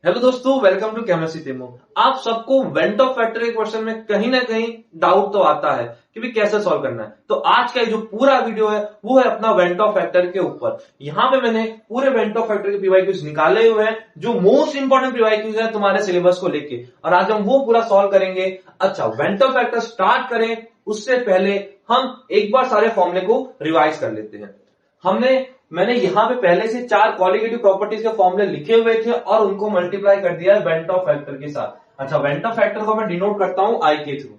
Hello दोस्तों, welcome to chemistry demo. आप सबको वेंट ऑफ फैक्टर के क्वेश्चन में कहीं ना कहीं डाउट तो आता है कि भी कैसे सॉल्व करना है। तो आज का जो पूरा वीडियो है वो है अपना वेंट ऑफ फैक्टर के ऊपर। यहाँ पे मैंने पूरे वेंट ऑफ फैक्टर के पीवाईक्यूज निकाले हुए हैं जो मोस्ट इंपॉर्टेंट पीवाईक्यूज है तुम्हारे सिलेबस को लेके, और आज हम वो पूरा सॉल्व करेंगे। अच्छा, वेंट ऑफ फैक्टर स्टार्ट करें उससे पहले हम एक बार सारे फॉर्मूले को रिवाइज कर लेते हैं। मैंने यहाँ पे पहले से 4 क्वालिटेटिव प्रॉपर्टीज के फॉर्मूले लिखे हुए थे और उनको मल्टीप्लाई कर दिया है वेंट ऑफ फैक्टर के साथ। अच्छा, वेंट ऑफ फैक्टर को मैं डिनोट करता हूं आई के थ्रू।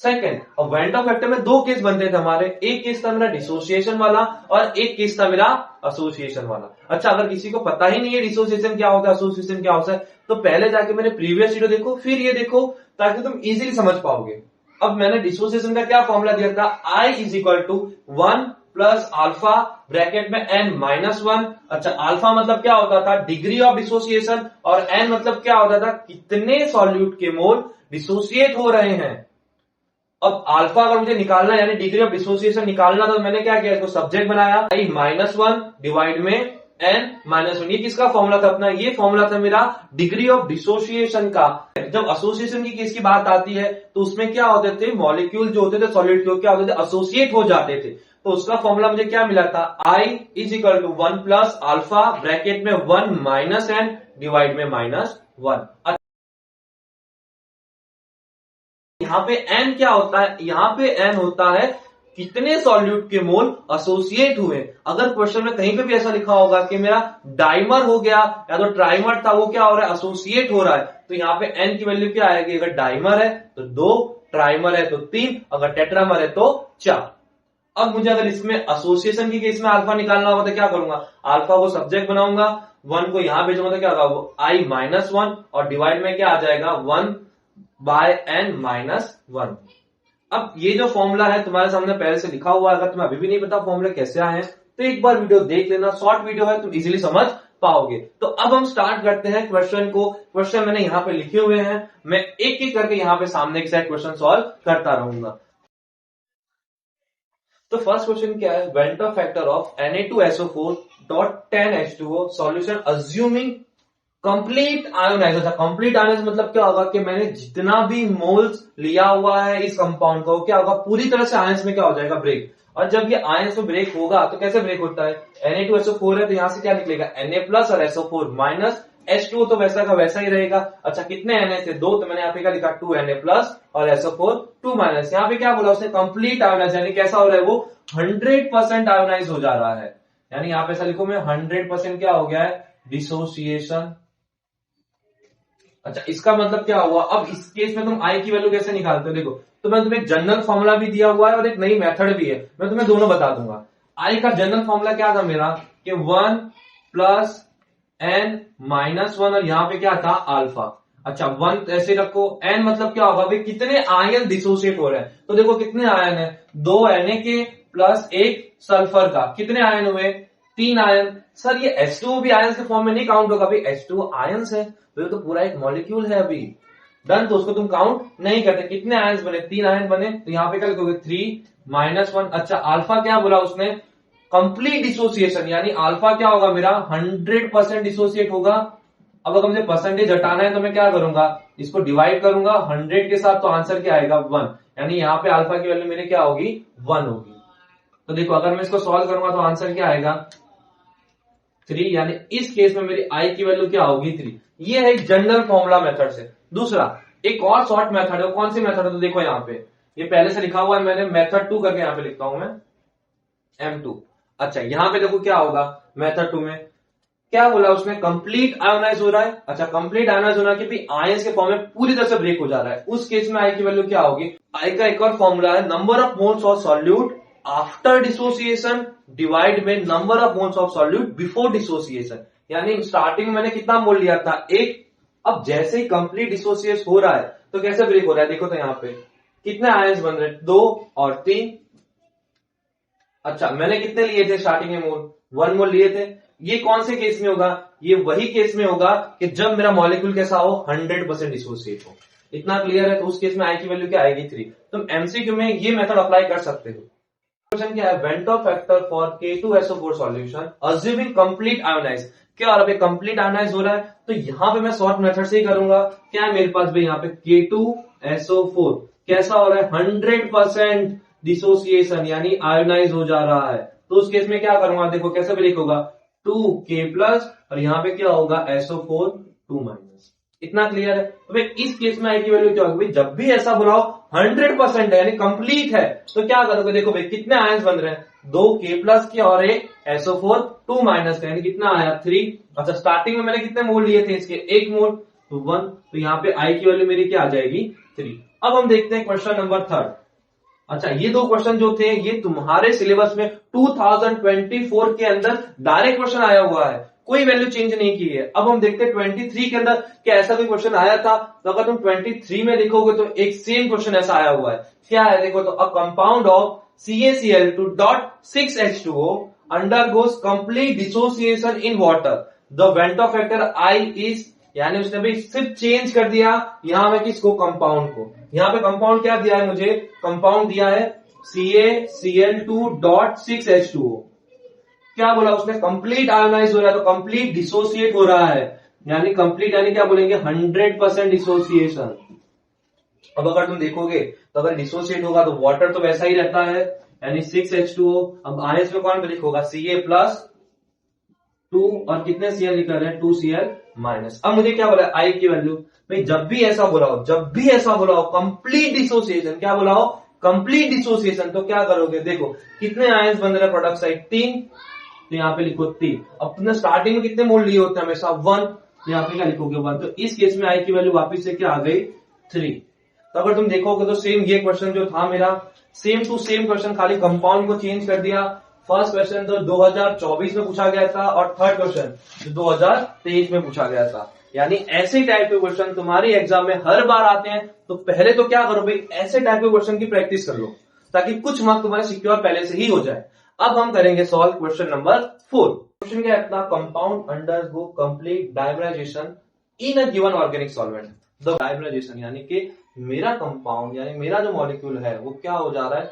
सेकंड, अब वेंट ऑफ फैक्टर में 2 केस बनते थे हमारे। एक केस था मेरा डिसोसिएशन वाला और एक केस था मेरा एसोसिएशन वाला। अच्छा, अगर किसी को पता ही नहीं है डिसोसिएशन क्या होता है, एसोसिएशन क्या होता है, तो पहले जाके मैंने प्रीवियस वीडियो देखो, फिर ये देखो, ताकि तुम इजीली समझ पाओगे। अब मैंने डिसोसिएशन का क्या फॉर्मूला दिया था, I is equal to 1 plus alpha bracket में n माइनस 1। अच्छा, अल्फा मतलब क्या होता था, डिग्री ऑफ डिसोसिएशन, और n मतलब क्या होता था, कितने सॉल्यूट के मोल डिसोसिएट हो रहे हैं। अब अल्फा अगर मुझे निकालना यानी डिग्री ऑफ डिसोसिएशन निकालना, तो मैंने क्या किया, इसको सब्जेक्ट बनाया I माइनस 1 डिवाइड में n माइनस 1। ये किसका फॉर्मूला था अपना, ये फॉर्मूला था मेरा डिग्री ऑफ डिसोसिएशन का। जब एसोसिएशन की केस की बात आती है तो उसमें क्या होते थे, मॉलिक्यूल जो होते थे सॉलिड के, क्या होते थे, एसोसिएट हो जाते थे। तो उसका फॉर्मूला मुझे क्या मिला था, I is equal to 1 plus alpha bracket में 1 माइनस n डिवाइड में माइनस 1। यहाँ पे n क्या होता है, यहाँ पे n होता है कितने सॉल्यूट के मोल एसोसिएट हुए। अगर क्वेश्चन में कहीं पे भी ऐसा लिखा होगा कि मेरा डाइमर हो गया या तो ट्राइमर था, वो क्या हो रहा है, एसोसिएट हो रहा है, तो यहाँ पे n की वैल्यू क्या आएगी, अगर डाइमर है तो 2, ट्राइमर है तो 3, अगर टेट्रामर है तो 4। अब मुझे अगर इसमें एसोसिएशन की केस में अल्फा निकालना होगा तो क्या करूंगा, अल्फा को सब्जेक्ट बनाऊंगा, 1 को यहां भेजूंगा तो क्या होगा, I माइनस 1 और डिवाइड में क्या आ जाएगा, 1 बाय n माइनस 1। अब ये जो फॉर्मूला है तुम्हारे सामने पहले से लिखा हुआ है, अगर तुम्हें अभी भी नहीं पता फॉर्मूला कैसे आए हैं तो एक बार वीडियो देख लेना, शॉर्ट वीडियो है, तुम इजीली समझ पाओगे। तो अब हम स्टार्ट करते हैं क्वेश्चन को। क्वेश्चन मैंने यहाँ पे लिखे हुए हैं, मैं एक एक करके यहाँ पे सामने के साइड क्वेश्चन सॉल्व करता रहूंगा। तो फर्स्ट क्वेश्चन क्या है, van't Hoff factor of Na2SO4 dot 10H2O solution assuming complete ionize. Complete ionize मतलब क्या होगा कि मैंने जितना भी मोल्स लिया हुआ है इस कंपाउंड का, वो क्या होगा, पूरी तरह से आयंस में क्या हो जाएगा, ब्रेक। और जब ये आयंस में ब्रेक होगा तो कैसे ब्रेक होता है, Na2SO4 है तो यहां से क्या निकलेगा, Na प्लस और SO4 माइनस H2O तो वैसा का वैसा ही रहेगा। अच्छा, कितने Na थे, 2, तो मैंने यहाँ पे क्या लिखा, 2 Na प्लस और SO4 2 माइनस। यहाँ पे क्या बोला उसने, कंप्लीट आयोनाइज, यानी कैसा हो रहा है, वो 100% आयोनाइज हो जा रहा है। यानी यहाँ पे ऐसा लिखो मैं 100% क्या हो गया है, डिसोसिएशन। अच्छा, इसका मतलब क्या हुआ, अब इस केस में तुम आई की वैल्यू कैसे निकालते हो, देखो, तो मैं तुम्हें एक जनरल फॉर्मूला भी दिया हुआ है और एक नई मेथड भी है, मैं तुम्हें दोनों बता दूंगा। आई का जनरल फॉर्मूला क्या था मेरा, कि 1 प्लस n माइनस 1 और यहां पे क्या था, अल्फा। अच्छा, 1 ऐसे रखो, n मतलब क्या होगा भाई, कितने आयन डिसोसिएट हो रहे हैं। तो देखो कितने आयन है, 2 Na के प्लस 1 सल्फर का, कितने आयन हुए, 3 आयन। सर ये H2O भी आयन के फॉर्म में नहीं काउंट होगा, भाई H2O आयन्स है तो ये तो पूरा एक मॉलिक्यूल है अभी डन, तो उसको तुम काउंट नहीं करते। कितने आयन्स बने, 3 आयन बने, तो यहाँ पे क्या लिखोगे, 3 माइनस 1। अच्छा, अल्फा क्या बोला उसने, कंप्लीट डिसोसिएशन, यानी अल्फा क्या होगा मेरा, 100% डिसोसिएट होगा। अब अगर मुझे परसेंटेज हटाना है तो मैं क्या करूंगा, इसको डिवाइड करूंगा 100 के साथ, तो आंसर क्या आएगा, 1। यानी यहाँ पे अल्फा की वैल्यू मेरे क्या होगी, 1 होगी। तो देखो अगर मैं इसको सॉल्व करूंगा तो आंसर क्या आएगा, 3, यानी इस केस में मेरी आई की वैल्यू क्या होगी, 3। ये है एक जनरल फॉर्मूला मेथड से। दूसरा एक और शॉर्ट मेथड है, कौन सी मेथड है, तो देखो यहाँ पे ये पहले से लिखा हुआ है, मैंने मेथड 2 करके यहाँ पे लिखता हूं मैं, M2। अच्छा, यहां पे देखो क्या होगा, मेथड 2 में क्या बोला उसने, कंप्लीट आयोनाइज हो रहा है। अच्छा, कंप्लीट आयोनाइज होना कि भी आयंस के फॉर्म में पूरी तरह से ब्रेक हो जा रहा है, उस केस में आई की वैल्यू क्या होगी। आई का एक और फॉर्मूला है, number of moles of solute after dissociation divide में number of moles of solute before dissociation. यानी स्टार्टिंग में मैंने कितना मोल लिया था, 1। अब जैसे ही कंप्लीट डिसोसिएट हो रहा है तो कैसे ब्रेक हो रहा है, देखो तो यहाँ पे कितने आयंस बन रहे हैं, 2 और 3। अच्छा, मैंने कितने लिए थे स्टार्टिंग में मोल, 1 मोल लिए थे। ये कौन से केस में होगा, ये वही केस में होगा कि जब मेरा मॉलिक्यूल कैसा हो, 100% डिसोसिएट हो। इतना क्लियर है, तो उस केस में आई की वैल्यू क्या आएगी, 3। तुम एमसीक्यू में ये मेथड अप्लाई कर सकते हो। क्वेश्चन क्या है, van't Hoff factor for K2SO4 solution assuming complete ionize. क्या और कंप्लीट आयनाइज हो रहा है, तो यहाँ पे मैं शॉर्ट मेथड से ही करूंगा। क्या है मेरे पास भाई यहाँ पे K2SO4 कैसा हो रहा है 100% डिसोसिएशन यानी आयोनाइज हो जा रहा है। तो उस केस में क्या करूंगा, देखो कैसे ब्रेक होगा 2K+ और यहाँ पे क्या होगा SO4 2-। इतना क्लियर है। तो भाई इस केस में आई की वैल्यू क्या होगी, जब भी ऐसा बुलाओ 100% है यानी कंप्लीट है तो क्या करोगे, देखो भाई कितने आयंस बन रहे हैं 2K+ के और एक SO4 2- यानी कितना आया 3। अच्छा स्टार्टिंग में मैंने कितने मोल लिए थे इसके 1 मोल तो 1, तो यहाँ पे आई की वैल्यू मेरी क्या आ जाएगी 3। अब हम देखते हैं क्वेश्चन नंबर 3। अच्छा ये दो क्वेश्चन जो थे ये तुम्हारे सिलेबस में 2024 के अंदर डायरेक्ट क्वेश्चन आया हुआ है, कोई वैल्यू चेंज नहीं की है। अब हम देखते हैं 23 के अंदर क्या ऐसा कोई क्वेश्चन आया था, तो अगर तुम 23 में देखोगे तो एक सेम क्वेश्चन ऐसा आया हुआ है। क्या है देखो, तो a compound of CaCl2.6H2O undergoes complete dissociation in water. The Ventov factor I is, यानी उसने भी सिर्फ चेंज कर दिया यहां में किसको, कंपाउंड को। यहां पे कंपाउंड क्या दिया है मुझे, कंपाउंड दिया है CaCl2.6H2O। क्या बोला उसने, कंप्लीट आयोनाइज हो रहा है तो कंप्लीट डिसोसिएट हो रहा है, यानी कंप्लीट यानी क्या बोलेंगे 100% डिसोसिएशन। अब अगर तुम देखोगे तो अगर डिसोसिएट होगा तो वाटर तो वैसा ही रहता है यानी 6H2O। अब आयंस में कौन ब्रेक होगा Ca+2 और कितने Cl निकल रहे हैं 2Cl-। अब मुझे क्या बोला आई की वैल्यू, भाई जब भी ऐसा बुलाओ कंप्लीट डिसोसिएशन, क्या बुलाओ कंप्लीट डिसोसिएशन, तो क्या करोगे देखो कितने आयंस बन रहे हैं प्रोडक्ट साइड 3, तो यहाँ पे लिखो 3। अब तुमने स्टार्टिंग में कितने मोल लिए होते हैं हमेशा 1, तो यहाँ पे क्या लिखोगे 1। तो इस केस में आई की वैल्यू वापिस से क्या आ गई 3। तो अगर तुम देखोगे तो सेम ये क्वेश्चन जो था मेरा सेम टू सेम क्वेश्चन, खाली कंपाउंड को चेंज कर दिया। फर्स्ट क्वेश्चन तो 2024 में पूछा गया था और थर्ड क्वेश्चन 2023 में पूछा गया था। यानी ऐसे टाइप के क्वेश्चन तुम्हारे एग्जाम में हर बार आते हैं, तो पहले तो क्या करो भाई ऐसे टाइप के क्वेश्चन की प्रैक्टिस कर लो ताकि कुछ मार्क्स तुम्हारे सिक्योर पहले से ही हो जाए। अब हम करेंगे सॉल्व क्वेश्चन नंबर 4। क्वेश्चन क्या है अपना, compound undergo complete dimerisation in a given organic solvent. The dimerisation यानी कि मेरा कंपाउंड यानी मेरा जो मॉलिक्यूल है वो क्या हो जा रहा है,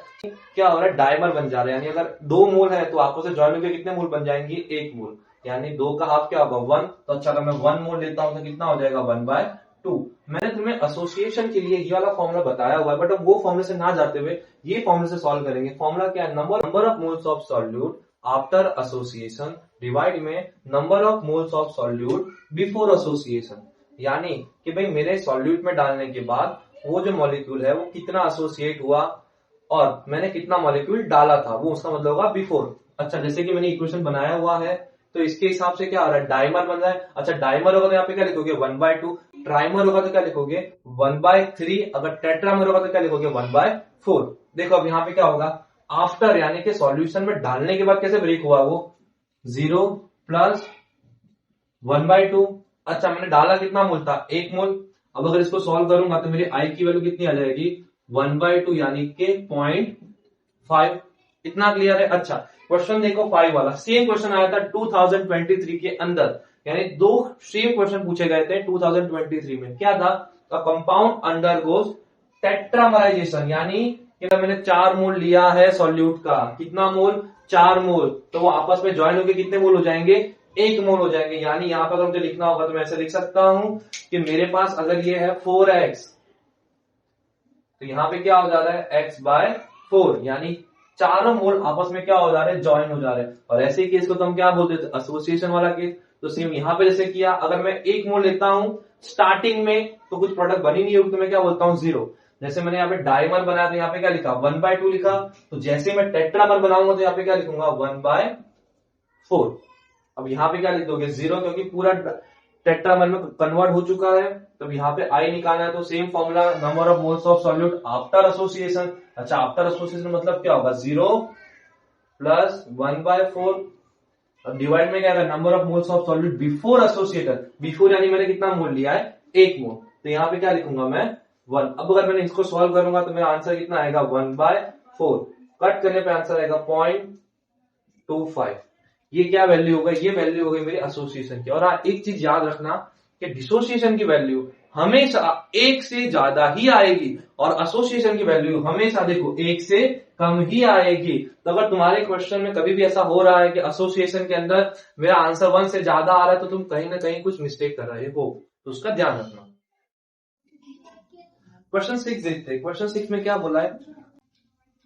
क्या हो रहा है डाइमर बन जा रहा है। यानी अगर 2 मोल है तो आपस में ज्वाइन होकर कितने मोल बन जाएंगे 1 मोल, यानी 2 का हाफ क्या होगा 1। तो अच्छा अगर मैं 1 मोल लेता हूं तो कितना हो जाएगा 1/2। मैंने तुम्हें एसोसिएशन के लिए ये वाला फॉर्मूला बताया हुआ है, बट अब वो फॉर्मूले से ना जाते हुए ये फॉर्मूले से सॉल्व करेंगे। फॉर्मूला क्या है, number of moles of solute after association divide में number of moles of solute before association. यानी कि भाई मेरे सॉल्यूट में डालने के बाद वो जो मॉलिक्यूल है वो कितना एसोसिएट हुआ और मैंने कितना मॉलिक्यूल डाला था, वो उसका मतलब होगा बिफोर। अच्छा जैसे कि मैंने इक्वेशन बनाया हुआ है तो इसके हिसाब से क्या हो रहा है डाइमर बन रहा है। अच्छा डाइमर होगा तो यहाँ पे क्या लिखोगे 1/2, ट्राइमर होगा तो क्या लिखोगे 1/3, अगर टेट्रामर होगा तो क्या लिखोगे 1/4। देखो अब यहाँ पे क्या होगा आफ्टर यानी कि सॉल्यूशन में डालने के बाद कैसे ब्रेक हुआ वो 0 + 1/2। अच्छा मैंने डाला कितना मोल था 1 मोल। अब अगर इसको सॉल्व करूंगा तो मेरी आई की वैल्यू कितनी आ जाएगी 1/2 यानी कि 0.5। इतना क्लियर है। अच्छा क्वेश्चन देखो 5 वाला, सेम क्वेश्चन आया था 2023 के अंदर, यानी 2 सेम क्वेश्चन पूछे गए थे 2023 में। क्या था, कंपाउंड अंडरगोज टेट्रामराइजेशन, यानी कि मैंने 4 मोल लिया है सॉल्यूट का, कितना मोल 4 मोल, तो वो आपस में ज्वाइन होकर कितने मोल हो जाएंगे 1 मोल हो जाएंगे। यानी यहां पर मुझे लिखना होगा तो मैं ऐसे लिख सकता हूं कि मेरे पास अगर ये है 4x तो यहां पे क्या हो जा रहा है x/4, यानी चारों मोल आपस में क्या हो जा रहे हैं ज्वाइन हो जा रहे हैं। और ऐसे केस को तो हम क्या बोलते थे एसोसिएशन वाला केस। तो सेम यहां पे जैसे किया, अगर मैं 1 मोल लेता हूं स्टार्टिंग में तो कुछ प्रोडक्ट बनी नहीं होगी तो मैं क्या बोलता हूं 0। जैसे मैंने यहाँ पे डाइमर बनाया तो यहाँ पे क्या लिखा 1/2 लिखा, तो जैसे मैं टेट्रामर बनाऊंगा तो यहाँ पे क्या लिखूंगा 1/4। अब यहाँ पे क्या लिख दोगे 0 क्योंकि पूरा टेट्रामर में कन्वर्ट हो चुका है। तो यहाँ पे आई निकालना है तो same formula number of moles of solute after association. अच्छा आफ्टर एसोसिएशन मतलब क्या होगा 0 + 1/4 और डिवाइड में क्या है number of moles of solute before associated. Before यानी मैंने कितना मोल लिया है 1 मोल, तो यहाँ पे क्या लिखूंगा मैं 1। अब अगर मैंने इसको सॉल्व करूंगा तो मेरा आंसर कितना आएगा 1/4, कट करने पे आंसर आएगा 0.25। ये क्या वैल्यू होगा, ये वैल्यू हो गई मेरी एसोसिएशन की। और एक चीज याद रखना कि डिसोसिएशन की वैल्यू हमेशा एक से ज्यादा ही आएगी और एसोसिएशन की वैल्यू हमेशा देखो एक से कम ही आएगी। तो अगर तुम्हारे क्वेश्चन में कभी भी ऐसा हो रहा है कि एसोसिएशन के अंदर मेरा आंसर 1 से ज्यादा आ रहा है तो तुम कहीं ना कहीं कुछ मिस्टेक कर रहे हो, तो उसका ध्यान रखना। क्वेश्चन 6 देखते हैं। क्वेश्चन 6 में क्या बोला है,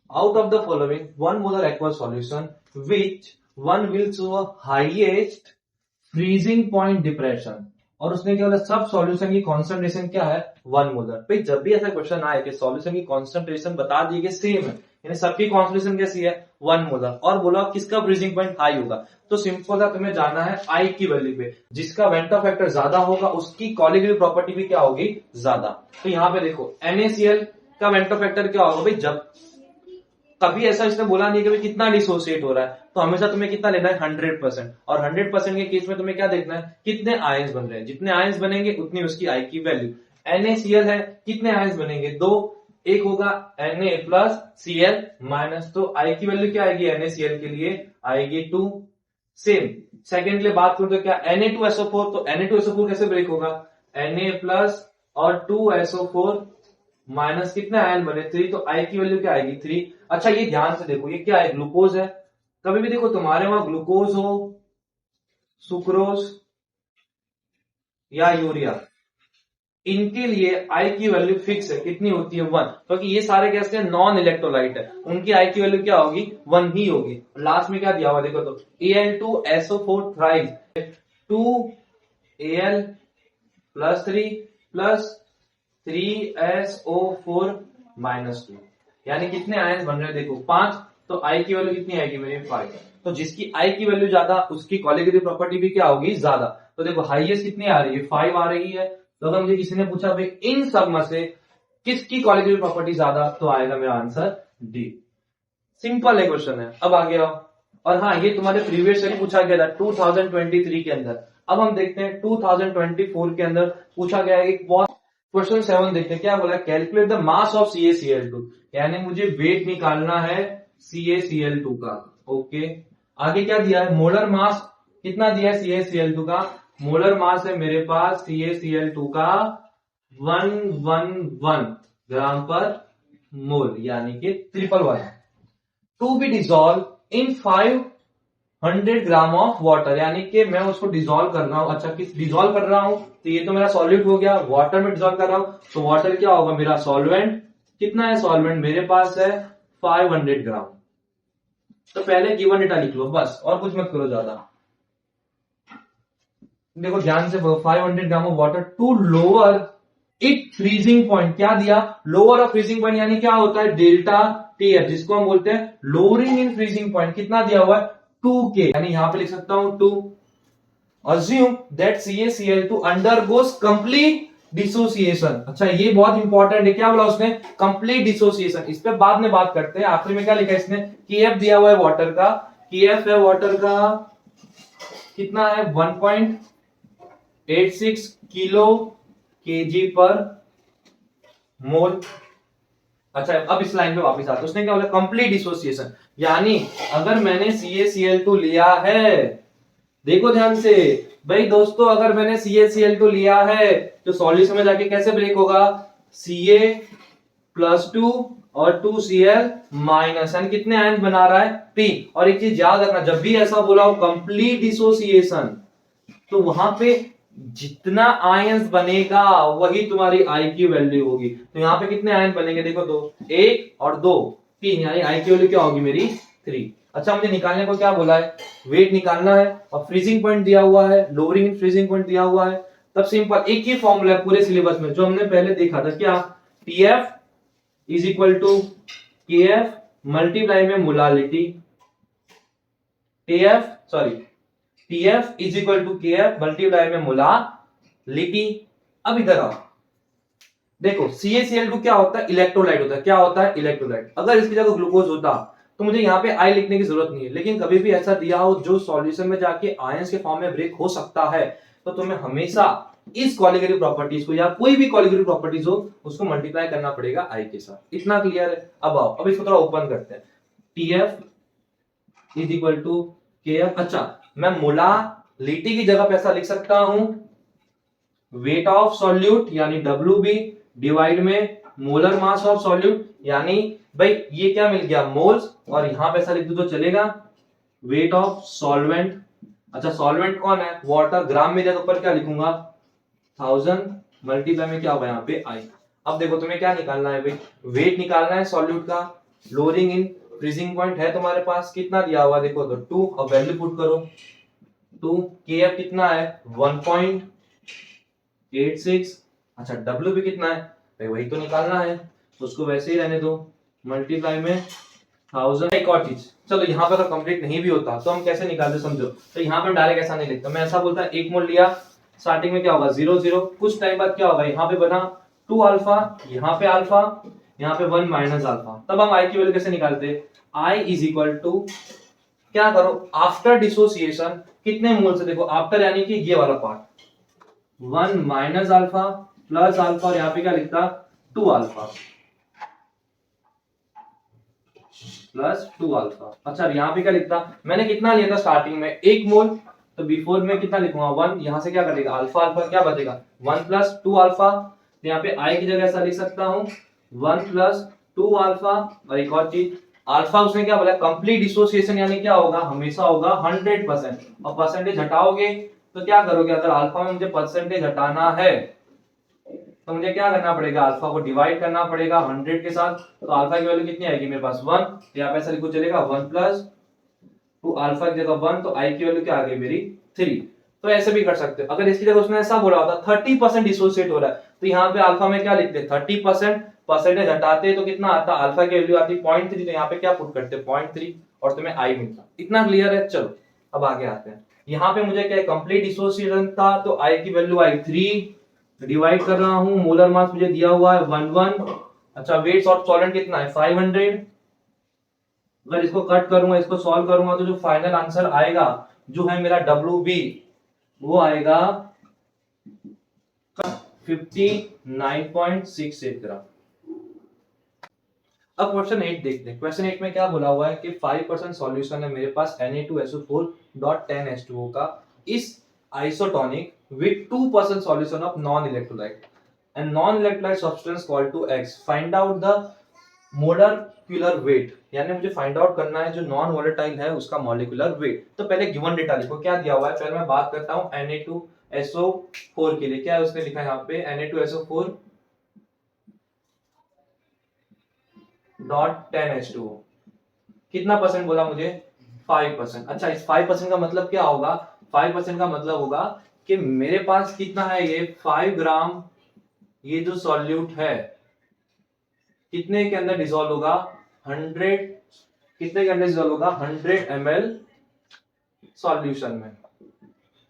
out of the following 1 molar aqua solution which one will show highest freezing point depression. और उसने क्या बोला, सब सॉल्यूशन की कॉन्सेंट्रेशन क्या है 1 मोलर। भाई जब भी ऐसा क्वेश्चन आए कि सॉल्यूशन की कॉन्सेंट्रेशन बता दी कि सेम है, यानी सबकी कॉन्सेंट्रेशन कैसी है 1 मोलर, और बोला किसका फ्रीजिंग पॉइंट हाई होगा, तो सिंपल है तुम्हें जाना है आई की वैल्यू पे। जिसका वेंटा फैक्टर ज्यादा होगा उसकी कॉलीगेटिव प्रॉपर्टी भी क्या होगी ज्यादा। तो यहाँ पे देखो NaCl का वेंटा फैक्टर क्या होगा भाई, जब कभी ऐसा इसने बोला नहीं कि भाई कितना डिसोसिएट हो रहा है, तो हमेशा तुम्हें कितना लेना है 100%। और 100% के केस में तुम्हें क्या देखना है कितने आयंस बन रहे हैं, जितने आयंस बनेंगे उतनी उसकी आई की वैल्यू। NaCl है, कितने आयंस बनेंगे 2, एक होगा Na प्लस Cl माइनस, तो आई की वैल्यू क्या आएगी NaCl के लिए आएगी 2। सेम सेकेंड के लिए बात करूं तो क्या Na2SO4, तो Na2SO4 कैसे ब्रेक होगा Na प्लस और 2SO4 माइनस कितने आयन बने 3, तो आई की वैल्यू क्या आएगी 3। अच्छा ये ध्यान से देखो, ये क्या है ग्लूकोज है। कभी भी देखो तुम्हारे वहां ग्लूकोज हो, सुक्रोज या यूरिया, इनके लिए आई की वैल्यू फिक्स है, कितनी होती है 1, क्योंकि ये सारे कैसे हैं नॉन इलेक्ट्रोलाइट है, उनकी आई की वैल्यू क्या होगी 1 ही होगी। लास्ट में क्या दिया हुआ देखो, तो Al2SO4 thrice 2Al plus 3 plus 3SO4 minus 2, यानी कितने आयंस बन रहे हैं देखो 5, तो आई की वैल्यू कितनी आएगी मेरी 5। तो जिसकी आई की वैल्यू ज्यादा उसकी कॉलीगेटिव प्रॉपर्टी भी क्या होगी ज्यादा। तो देखो हाईएस्ट कितनी आ रही है 5 आ रही है। तो अगर मुझे किसी ने पूछा भाई इन सब में से किसकी कॉलीगेटिव प्रॉपर्टी ज्यादा, तो आएगा मेरा आंसर डी। सिंपल है क्वेश्चन है। अब आगे आओ, और हाँ ये तुम्हारे प्रीवियस ईयर पूछा गया था 2023 के अंदर। अब हम देखते हैं 2024 के अंदर पूछा गया एक बहुत क्वेश्चन 7 देखते हैं क्या बोला, calculate the mass of CaCl2, यानी मुझे वेट निकालना है CaCl2 का। ओके आगे क्या दिया है, मोलर मास कितना दिया है CaCl2 का, मोलर मास है मेरे पास CaCl2 का 111 ग्राम पर मोल, यानी कि 111 to be dissolve in 500 gram of water, यानी कि मैं उसको डिजोल्व कर रहा हूं। अच्छा किस डिजोल्व कर रहा हूं, तो ये तो मेरा सॉलिड हो गया, वाटर में डिजोल्व कर रहा हूं, तो वाटर क्या होगा मेरा सॉल्वेंट, कितना है सॉल्वेंट मेरे पास है 500 ग्राम। तो पहले गिवन डेटा लिख लो बस, और कुछ मत करो ज्यादा। देखो ध्यान से 500 gram of water to lower it freezing point, क्या दिया लोअर ऑफ फ्रीजिंग पॉइंट, यानी क्या होता है डेल्टा टीएफ, जिसको हम बोलते हैं लोअरिंग इन फ्रीजिंग पॉइंट, कितना दिया हुआ है 2K, यानी यहां पे लिख सकता हूं 2। Assume that CaCl2 undergoes complete dissociation। अच्छा ये बहुत इंपॉर्टेंट है, क्या बोला उसने कंप्लीट डिसोसिएशन, इस पे बाद में बात करते हैं। आखिर में क्या लिखा है इसने, Kf दिया हुआ है वाटर का, Kf है वाटर का कितना है 1.86 किलो kg पर मोल। अच्छा अब इस लाइन पे वापस आते, उसने क्या बोला कंप्लीट डिसोसिएशन, यानी अगर मैंने CaCl2 लिया है, देखो ध्यान से भाई दोस्तों, अगर मैंने CaCl2 लिया है तो सॉल्यूशन में जाके कैसे ब्रेक होगा Ca+2 और 2Cl माइनस, यानी कितने आयन बना रहा है P। और एक चीज याद रखना, जब भी ऐसा बोला हो कंप्लीट डिसोसिएशन, तो वहां पे जितना आयंस बनेगा वही तुम्हारी आई की वैल्यू होगी। तो यहाँ पे कितने आयन बनेंगे देखो, 2 1 और 2 3, यानी आई की वैल्यू क्या होगी मेरी 3। अच्छा मुझे निकालने को क्या बोला है, वेट निकालना है और फ्रीजिंग पॉइंट दिया हुआ है, लोअरिंग इन फ्रीजिंग पॉइंट दिया हुआ है। तब सिंपल एक ही फॉर्मूला है पूरे सिलेबस में जो हमने पहले देखा था, क्या TF is equal to KF multiply में molality, TF is equal to KF multiply में मोलालिटी। अब इधर आओ, देखो CaCl2 क्या होता है इलेक्ट्रोलाइट होता है, क्या होता है इलेक्ट्रोलाइट। अगर इसकी जगह ग्लूकोज होता तो मुझे यहाँ पे आई लिखने की जरूरत नहीं है, लेकिन कभी भी ऐसा दिया हो जो सॉल्यूशन में जाके आयंस के फॉर्म में ब्रेक हो सकता है, तो तुम्हें हमेशा इस कॉलीगेटिव प्रॉपर्टीज को या कोई भी कॉलीगेटिव प्रॉपर्टीज हो उसको मल्टीप्लाई करना पड़ेगा आई के साथ। इतना क्लियर है। अब आओ, अब इसको थोड़ा ओपन करते हैं। TF is equal to KF। अच्छा मैं मोलालिटी की जगह पे ऐसा लिख सकता हूं वेट ऑफ सॉल्यूट यानी WB डिवाइड में मोलर मास ऑफ सॉल्यूट, यानी भाई ये क्या मिल गया मोल्स, और यहां पे ऐसा लिख दो तो चलेगा वेट ऑफ सॉल्वेंट। अच्छा सॉल्वेंट कौन है, वाटर, ग्राम में दिया तो ऊपर क्या लिखूंगा 1000 मल्टीप्लाई में क्या होगा यहाँ पे आई। अब देखो तुम्हें क्या निकालना है भाई, वेट निकालना है सॉल्यूट का, लोडिंग इन फ्रीजिंग पॉइंट है तुम्हारे पास, कितना दिया हुआ देखो तो 2, अब वैल्यू पुट करो 2, KF कितना है 1.86, अच्छा W भी कितना है भाई वही तो निकालना है, तो उसको वैसे ही रहने दो, मल्टीप्लाई में 1000। एक और चीज, चलो यहाँ पर तो कंप्लीट नहीं भी होता तो हम कैसे निकालते समझो, तो यहाँ पर डायरेक्ट ऐसा नहीं लिखता मैं, ऐसा बोलता एक मोल लिया, स्टार्टिंग में क्या होगा 0 0, कुछ टाइम बाद क्या होगा यहाँ पे बना 2 अल्फा, यहाँ पे अल्फा, यहाँ पे 1 माइनस अल्फा, तब हम आई की वैल्यू कैसे निकालते, आई इज इक्वल टू क्या करो आफ्टर डिसोसिएशन कितने मोल से, देखो आफ्टर यानी कि ये वाला part 1 minus alpha plus alpha, और यहाँ पे क्या लिखता 2 अल्फा प्लस 2 अल्फा। अच्छा यहाँ पे क्या लिखता, मैंने कितना लिया था स्टार्टिंग में 1 मोल, तो बिफोर में कितना लिखूंगा 1, यहां से क्या करेगा अल्फा अल्फा क्या बचेगा 1 प्लस 2 अल्फा, तो यहाँ पे आई की जगह ऐसा लिख सकता हूँ 1 प्लस 2 अल्फा। और एक और चीज, अल्फा उसने क्या बोला कंप्लीट डिसोसिएशन यानी क्या होगा हमेशा होगा 100%, और परसेंटेज हटाओगे तो क्या करोगे, अगर अल्फा में मुझे परसेंटेज हटाना है तो मुझे क्या करना पड़ेगा अल्फा को डिवाइड करना पड़ेगा 100 के साथ, तो अल्फा की वैल्यू कितनी आएगी मेरे पास 1, तो यहाँ पे ऐसा लिखो चलेगा 1 प्लस 2 अल्फा की जगह 1, तो आई की वैल्यू क्या आ गई मेरी 3। तो ऐसे भी कर सकते हो, अगर इसकी जगह उसने ऐसा बोला होता 30% डिसोसिएट हो रहा है, तो यहाँ पे अल्फा में क्या लिखते 30%, परसेंटेज हटाते तो कितना आता अल्फा की वैल्यू आती 0.3, तो यहाँ पे क्या पुट करते 0.3 और तुम्हें आई मिलता। इतना क्लियर है, चलो अब आगे आते हैं, यहाँ पे मुझे क्या कंप्लीट डिसोसिएशन था तो आई की वैल्यू आई 3, डिवाइड कर रहा हूं, मोलर मास मुझे दिया हुआ है 11, अच्छा वेट ऑफ सॉल्वेंट कितना है 500, अगर इसको कट करूंगा इसको सॉल्व करूंगा तो जो फाइनल आंसर आएगा जो है मेरा WB वो आएगा 59.68 ग्राम। अब क्वेश्चन 8 देखते हैं, क्वेश्चन 8 में क्या बोला हुआ है कि 5% सॉल्यूशन है मेरे पास Na2SO4.10H2O का इस isotonic with 2% solution of non-electrolyte and non-electrolyte substance called to X, find out the molecular weight, यानी मुझे फाइंड आउट करना है जो नॉन वोलेटाइल है उसका मॉलिक्यूलर वेट। तो पहले गिवन डेटा लिखो क्या दिया हुआ है, पहले मैं बात करता हूं Na2SO4 के लिए, क्या है उसने लिखा है यहाँ पे Na2SO4.10H2O, कितना परसेंट बोला मुझे 5%। अच्छा इस 5% का मतलब क्या होगा, 5% का मतलब होगा कि मेरे पास कितना है ये 5 ग्राम, ये जो सॉल्यूट है कितने के अंदर डिसॉल्व होगा 100, कितने के अंदर डिसॉल्व होगा 100 ml सॉल्यूशन में,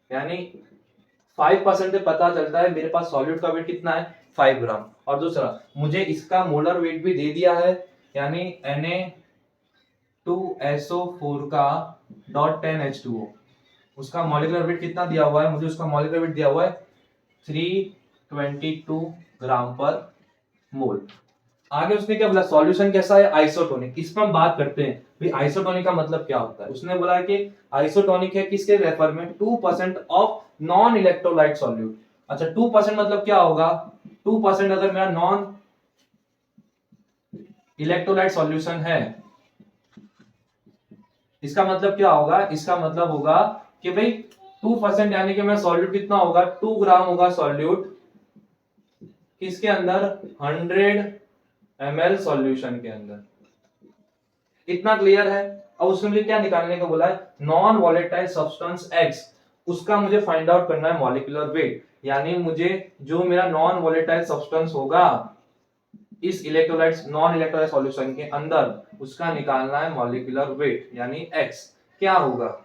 यानी 5% से पता चलता है मेरे पास सॉल्यूट का वेट कितना है 5 ग्राम। और दूसरा मुझे इसका मोलर वेट भी दे दिया है, यानी Na2SO4 का .10H2O, उसका मॉलिक्यूलर वेट कितना दिया हुआ है, मुझे उसका मॉलिक्यूलर वेट दिया हुआ है 322 ग्राम पर मोल। आगे उसने क्या बोला सॉल्यूशन कैसा है आइसोटोनिक, इस पर हम बात करते हैं भाई आइसोटोनिक का मतलब क्या होता है। उसने बोला है कि आइसोटोनिक है किसके रेफर में 2% ऑफ नॉन इलेक्ट्रोलाइट सॉल्यूट। अच्छा 2% मतलब क्या होगा, 2% अगर मेरा नॉन इलेक्ट्रोलाइट सॉल्यूशन है इसका मतलब क्या होगा, इसका मतलब होगा कि भाई 2% यानी कि मेरा सॉल्यूट कितना होगा 2 ग्राम होगा सॉल्यूट किसके अंदर 100 ml सॉल्यूशन के अंदर। इतना क्लियर है। अब उसने मुझे क्या निकालने को बोला है नॉन वॉलेटाइल सब्सटेंस एक्स, उसका मुझे फाइंड आउट करना है मॉलिक्यूलर वेट, यानी मुझे जो मेरा नॉन वॉलेटाइल सब्सटेंस होगा इस इलेक्ट्रोलाइट नॉन इलेक्ट्रोलाइट सॉल्यूशन के अंदर उसका निकालना है मॉलिक्यूलर वेट यानी एक्स। क्या होगा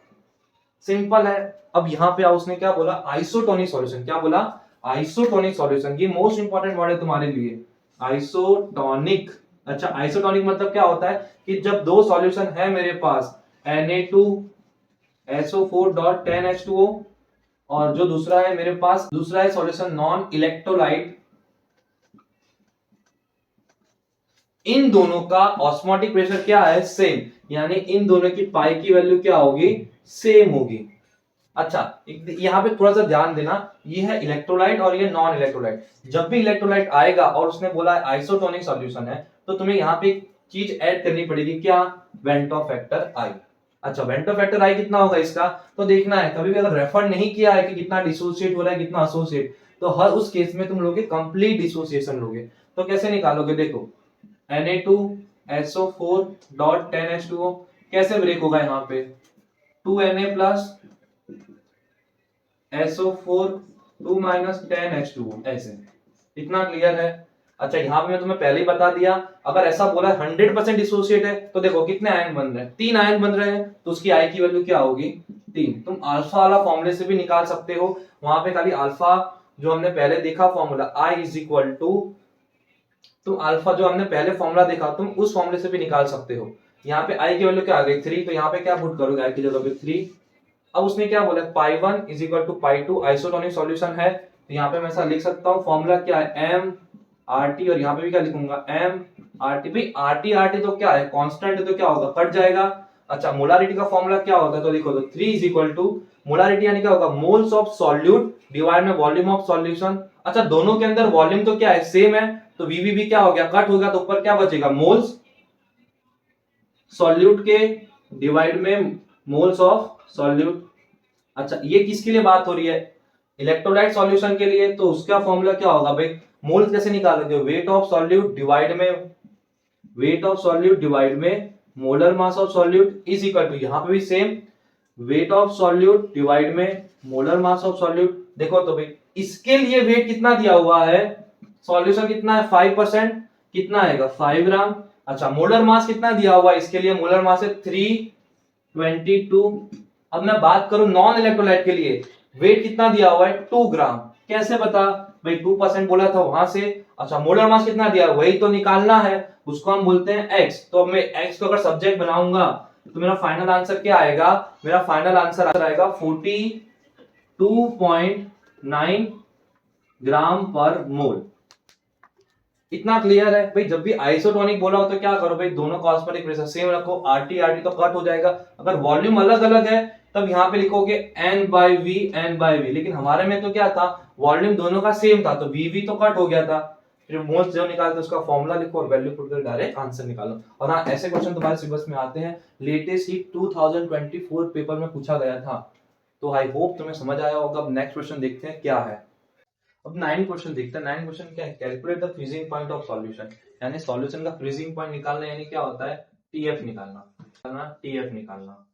सिंपल है। अब यहाँ पे उसने क्या बोला आइसोटोनिक सॉल्यूशन, क्या बोला आइसोटोनिक सॉल्यूशन, ये मोस्ट इंपॉर्टेंट वर्ड है तुम्हारे लिए आइसोटोनिक। अच्छा आइसोटोनिक मतलब क्या होता है कि जब दो सॉल्यूशन है मेरे पास Na2SO4.10H2O और जो दूसरा है मेरे पास दूसरा है सॉल्यूशन नॉन इलेक्ट्रोलाइट, इन दोनों का ऑस्मोटिक प्रेशर क्या है सेम, यानी इन दोनों की पाई की वैल्यू क्या होगी सेम होगी। अच्छा, यहाँ पे थोड़ा सा ध्यान देना, ये है इलेक्ट्रोलाइट और ये नॉन इलेक्ट्रोलाइट। जब भी इलेक्ट्रोलाइट आएगा और उसने बोला आइसोटोनिक सॉल्यूशन है, तो तुम्हें यहाँ पे एक चीज ऐड करनी पड़ेगी, क्या? Vento factor I. अच्छा, वेंटो फैक्टर आई कितना होगा इसका, तो देखना है। कभी भी अगर रेफर नहीं किया है कि कितना डिसोसिएट हो रहा है कितना एसोसिएट, तो हर उस केस में तुम लोगे कंप्लीट डिसोसिएशन लोगे। तो कैसे निकालोगे, देखो Na2SO4.10H2O कैसे ब्रेक होगा, यहाँ पे 2Na plus SO4 2 minus 10H2O, ऐसे। इतना क्लियर है? अच्छा, यहाँ पे मैं तुम्हें पहले ही बता दिया, अगर ऐसा बोला 100% डिसोसिएट है, तो देखो कितने आयन बन रहे हैं, 3 आयन बन रहे हैं, तो उसकी आई की वैल्यू क्या होगी, 3। तुम अल्फा वाला फॉर्मूले से भी निकाल सकते हो, वहां पे खाली अल्फा जो हमने पहले देखा formula I is equal to, तुम अल्फा जो हमने पहले फॉर्मूला देखा तुम उस फॉर्मूले से भी निकाल सकते हो। यहाँ पे आई की वैल्यू क्या आ गई, 3, तो यहाँ पे क्या पुट करोगे आई की जगह पे 3। अब उसने क्या बोला, π1 is equal to π2 isotonic solution है, तो यहाँ पे मैं ऐसा लिख सकता हूँ, फॉर्मूला क्या है एम आर टी, और यहाँ पे भी क्या लिखूंगा एम आर टी। भाई आर टी तो क्या है, कांस्टेंट है, तो क्या होगा, कट जाएगा। अच्छा, मोलारिटी का फॉर्मूला क्या होता है, तो लिखो, तो 3 इज इक्वल टू मोलारिटी यानी क्या होगा, मोल्स ऑफ सॉल्यूट डिवाइड में वॉल्यूम ऑफ सॉल्यूशन। अच्छा, दोनों के अंदर वॉल्यूम तो क्या है, सेम है, तो वीवी भी क्या हो गया, कट हो गया, तो ऊपर क्या बचेगा, मोल्स सॉल्यूट के डिवाइड में मोल्स ऑफ सॉल्यूट। अच्छा, ये किसके लिए बात हो रही है, इलेक्ट्रोलाइट सॉल्यूशन के लिए, तो उसका फॉर्मूला क्या होगा भाई, मोल्स कैसे निकालोगे, वेट ऑफ सॉल्यूट डिवाइड में molar mass of solute is equal to, यहां पे भी same, weight of solute divide में मोलर मास ऑफ सॉल्यूट। देखो तो भाई इसके लिए वेट कितना दिया हुआ है, सॉल्यूशन कितना है 5%, कितना आएगा 5 ग्राम। अच्छा, मोलर मास कितना दिया हुआ है इसके लिए, मोलर मास है 322। अब मैं बात करूं नॉन इलेक्ट्रोलाइट के लिए, वेट कितना दिया हुआ है 2 ग्राम। कैसे बता भाई, 2% बोला था वहां से। अच्छा, मोलर मास कितना दिया, वही तो निकालना है, उसको हम बोलते हैं x। तो अब मैं x को अगर सब्जेक्ट बनाऊंगा तो मेरा फाइनल आंसर क्या आएगा, मेरा फाइनल आंसर आएगा 42.9 ग्राम पर मोल। इतना क्लियर है भाई। जब भी आइसोटोनिक बोला हो तो क्या करो भाई, दोनों कॉस्मेटिक प्रेशर सेम रखो, आरटी तो कट हो जाएगा। अगर वॉल्यूम अलग अलग है तब यहाँ पे लिखोगे n/v, लेकिन हमारे में तो क्या था, वॉल्यूम दोनों का सेम था, तो वी तो कट हो गया था। फिर मोल्स जो निकालते उसका फॉर्मूला लिखो और वैल्यू पुट कर डायरेक्ट आंसर निकालो। और हाँ, ऐसे क्वेश्चन तुम्हारे सिलेबस में आते हैं, लेटेस्ट ही 2024 पेपर में पूछा गया था। तो आई होप तुम्हें समझ आया होगा। अब नेक्स्ट क्वेश्चन देखते हैं क्या है। अब 9 क्वेश्चन देखते हैं। 9 क्वेश्चन क्या है, calculate the freezing point of solution, यानी सॉल्यूशन का फ्रीजिंग पॉइंट निकालना, यानी क्या होता है, टीएफ निकालना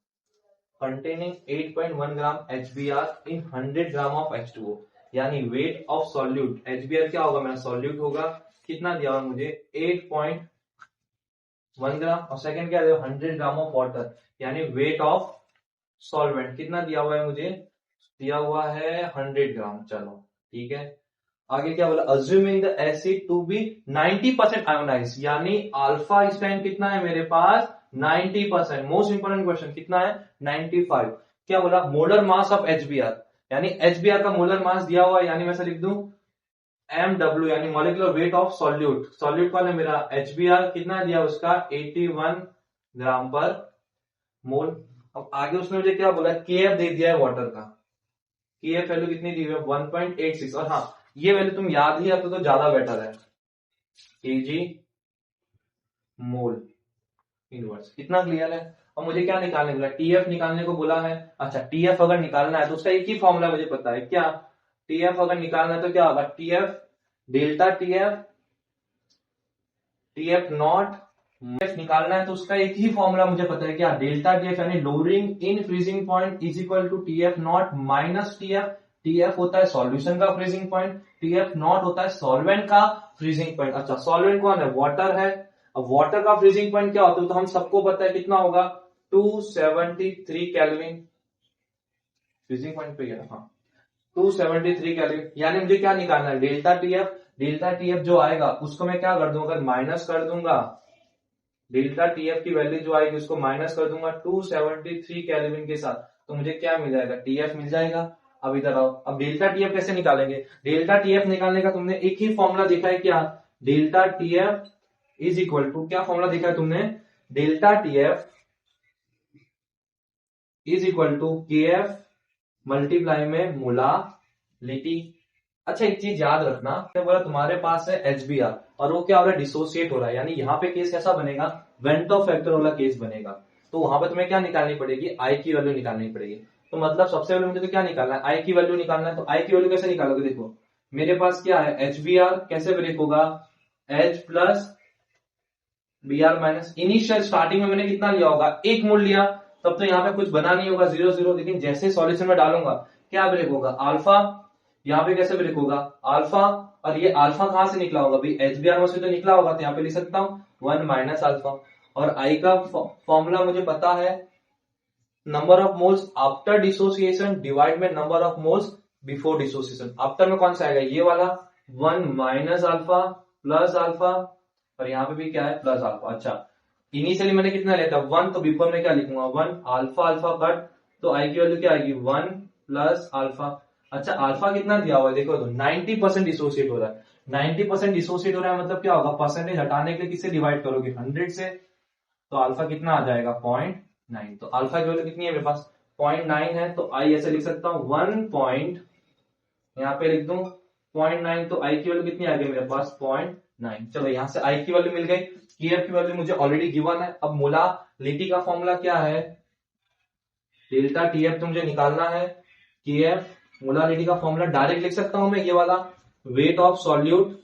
containing 8.1 gram HBr in 100 gram of H2O, यानी वेट ऑफ सॉल्यूट, HBr क्या होगा, मेरा सॉल्यूट होगा, कितना दिया हुआ मुझे 8.1 ग्राम, और सेकंड क्या दिया 100 ग्राम ऑफ वाटर, यानी वेट ऑफ सॉल्वेंट कितना दिया हुआ है मुझे, दिया हुआ है 100 ग्राम। चलो ठीक है, आगे क्या बोला, assuming the acid to be 90% ionize, यानी अल्फा इस टाइम कितना है मेरे पास 90%। मोस्ट इंपोर्टेंट क्वेश्चन कितना है 95। क्या बोला, मोलर मास ऑफ HBr, यानी HBr का मोलर मास दिया हुआ है, यानी मैं से लिख दूं MW, यानी molecular weight of solute, solute कौन है मेरा HBr, कितना दिया उसका 81 ग्राम पर मोल। अब आगे उसने मुझे क्या बोला, KF दे दिया है वाटर का, KF वैल्यू कितनी दी हुई है 1.86, और हाँ ये वैल्यू तुम याद ही आते तो ज्यादा बेटर है, kg मोल इनवर्स। इतना क्लियर है। और मुझे क्या निकालने बोला, TF निकालने को बोला है। अच्छा, TF अगर निकालना है तो उसका एक ही फॉर्मूला मुझे पता है, क्या, TF अगर निकालना है तो क्या होगा, TF डेल्टा TF नॉट, निकालना है तो उसका एक ही फॉर्मूला मुझे पता है, क्या, डेल्टा TF, यानी lowering in freezing point is equal to TF naught minus TF। TF होता है सॉल्यूशन का फ्रीजिंग पॉइंट, TF नॉट होता है सॉल्वेंट का फ्रीजिंग पॉइंट। अच्छा, सॉल्वेंट कौन है, वाटर है। अब वाटर का फ्रीजिंग पॉइंट क्या होता है, तो हम सबको पता है कितना होगा 273 केल्विन, फ्रीजिंग पॉइंट पे गया, हाँ 273 केल्विन। यानी मुझे क्या निकालना है, डेल्टा TF जो आएगा उसको मैं क्या कर दूंगा, अगर माइनस कर दूंगा, डेल्टा TF की वैल्यू जो आएगी उसको माइनस कर दूंगा 273 केल्विन के साथ, तो मुझे क्या मिल जाएगा, TF मिल जाएगा। अब इधर आओ, अब डेल्टा TF कैसे निकालेंगे, डेल्टा TF निकालने का तुमने एक ही फॉर्मूला देखा है, क्या, delta TF is equal to, क्या फॉर्मूला देखा है तुमने, delta TF is equal to KF multiply में मोलालिटी। अच्छा एक चीज याद रखना, मैंने बोला तुम्हारे पास है HBr और वो क्या हो रहा है, डिसोसिएट हो रहा है, यानी यहाँ पे केस कैसा बनेगा, वेंट ऑफ फैक्टर वाला केस बनेगा। तो वहां पे तुम्हें क्या निकालनी पड़ेगी, आई की वैल्यू निकालनी पड़ेगी। तो मतलब सबसे पहले मुझे तो क्या निकालना है, आई की वैल्यू निकालना है। तो आई की वैल्यू कैसे निकालोगे, देखो मेरे पास क्या है, HBr कैसे ब्रेक होगा, H plus Br minus, initial starting में मैंने कितना लिया होगा, 1 मोल लिया, तब तो यहाँ पे कुछ बना नहीं होगा 0 0, लेकिन जैसे सॉल्यूशन में डालूंगा क्या ब्रेक होगा, अल्फा। यहाँ पे कैसे ब्रेक होगा, अल्फा, और ये अल्फा कहां से निकला होगा भाई, HBr में से तो निकला होगा, तो यहाँ पे लिख सकता हूँ 1 माइनस अल्फा। और आई का फॉर्मूला मुझे पता है, number of moles after dissociation divide में number of moles before dissociation. After में कौन सा आएगा, ये वाला 1 माइनस अल्फा प्लस अल्फा, और यहाँ पे भी क्या है प्लस अल्फा। अच्छा इनिशियली मैंने कितना लिया था 1, तो बिफोर में क्या लिखूंगा 1, अल्फा अल्फा कट, तो आई की वैल्यू क्या आएगी 1 प्लस अल्फा। अच्छा अल्फा कितना दिया हुआ है, देखो तो 90% डिसोसिएट हो रहा है, 90% डिसोसिएट हो रहा है, मतलब क्या होगा, परसेंटेज हटाने के लिए किससे डिवाइड करोगे, 100 से, तो अल्फा कितना आ जाएगा 0.9। तो अल्फा की वैल्यू कितनी है मेरे पास 0.9 है, तो आई ऐसे लिख सकता हूँ 1 पॉइंट, यहाँ पे लिख दूं 0.9, तो आई की वैल्यू कितनी आ गई मेरे पास 0.9। चलो यहाँ से आई की वैल्यू मिल गई, केएफ की वैल्यू मुझे ऑलरेडी गिवन है। अब मोलालिटी का फॉर्मूला क्या है, डेल्टा टीएफ तो मुझे निकालना है, केएफ मोलालिटी का फॉर्मूला डायरेक्ट लिख सकता हूं मैं, ये वाला वेट ऑफ सॉल्यूट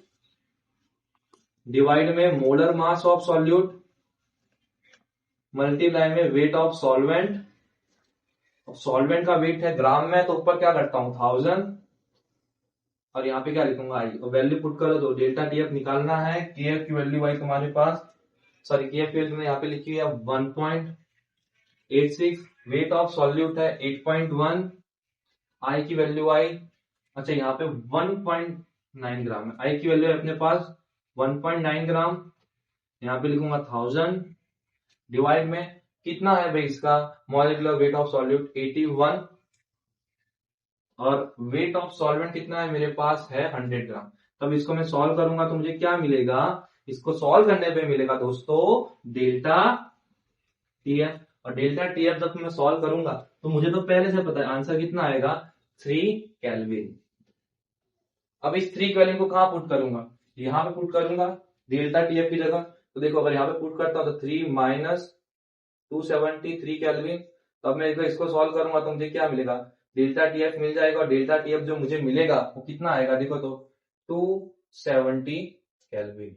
डिवाइड में molar mass of solute multiply में वेट ऑफ सॉल्वेंट। सॉल्वेंट का वेट है ग्राम में, तो ऊपर क्या करता हूं 1000, और यहाँ पे क्या लिखूंगा आई, और वैल्यू पुट करो तो डेल्टा टीएफ निकालना है, केएफ की वैल्यू आई तुम्हारे पास, सॉरी केएफ की वैल्यू तुमने यहाँ पे लिखी है 1.86, वेट ऑफ सॉल्यूट है 8.1, आई की वैल्यू आई, अच्छा यहाँ पे 1.9 ग्राम है, आई की वैल्यू है अपने पास 1.9 ग्राम, यहाँ पे लिखूंगा 1000 डिवाइड में कितना है भाई इसका मॉलिक्यूलर वेट ऑफ सॉल्यूट 81, और वेट ऑफ सॉल्वेंट कितना है मेरे पास है 100 ग्राम। तब इसको मैं सॉल्व करूंगा तो मुझे क्या मिलेगा, इसको सॉल्व करने पे मिलेगा दोस्तों डेल्टा टीएफ, और डेल्टा टीएफ जब मैं सॉल्व करूंगा तो मुझे तो पहले से पता है आंसर कितना आएगा 3 केल्विन। अब इस 3 केल्विन को कहां पुट करूंगा, यहां पे पुट करूंगा डेल्टा टीएफ की जगह। तो देखो अगर यहाँ पे पुट करता हूं तो 3 माइनस 273 केल्विन, तो अब मैं इसको सॉल्व करूंगा तो मुझे क्या मिलेगा, डेल्टा टीएफ मिल जाएगा, और डेल्टा टीएफ जो मुझे मिलेगा वो कितना आएगा, देखो तो 270 केल्विन।